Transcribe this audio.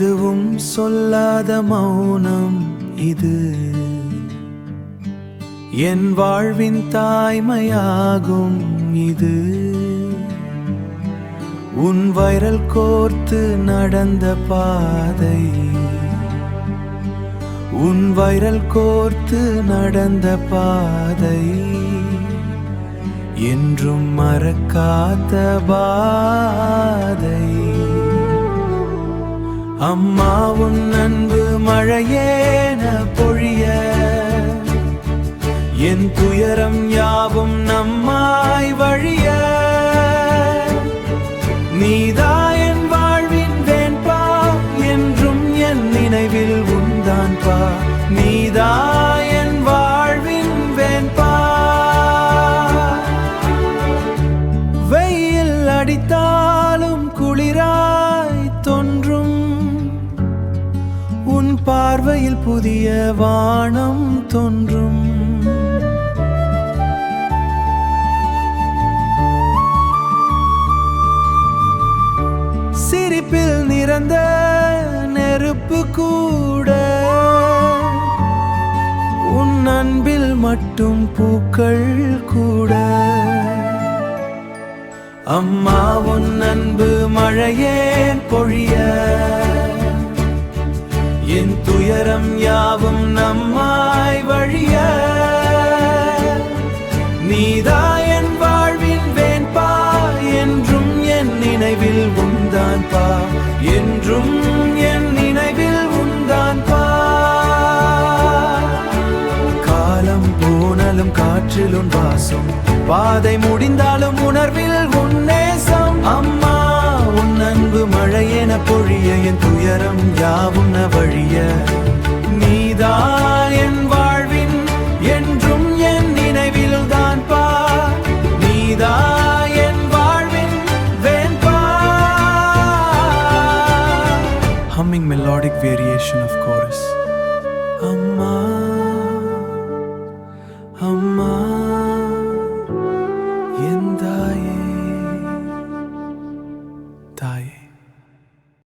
எதுவும் சொல்லாத மௌனம் இது, என் வாழ்வின் தாய்மையாகும் இது. உன் வைரல் கோர்த்து நடந்த பாதை, உன் வைரல் கோர்த்து நடந்த பாதை, என்றும் மறக்காத பாதை. அம்மா உன் அன்பு மழையேன பொழிய, என் துயரம் யாவும் நம்மாய் வழிய. நீதா என் வாழ்வின் வேண்பா, என்றும் என் நினைவில் உந்தான் பா. நீதா என் வாழ்வின் வேண்பா. வெயில் அடித்தாலும் குளிராய் தோன்றும், உன் பார்வையில் புதிய வானம் தோன்றும். சிரிப்பில் நிறந்த நெருப்பு கூட, உன் அன்பில் மட்டும் பூக்கள் கூட. அம்மா உன் அன்பு மழையேன் பொழிய, என் துயரம் யாவும் நம்மாய் வழிய. நீதா என் வாழ்வின் வேண்பா, என்றும் என் நினைவில் உந்தான் பா. என்றும் என் நினைவில் உந்தான் பா. காலம் போனாலும் காற்றில் உன் வாசம், பாதை முடிந்தாலும் உணர்வில் உன் நேசம். அம்மா உன் அன்பு மழையென பொழிய, என் துயரம் யாவும் வழிய. நீதா என் வாழ்வின் என்றும் என் நினைவில் தான் பா. நீதா என் வாழ்வின் வேண்பா. Humming melodic variation of chorus.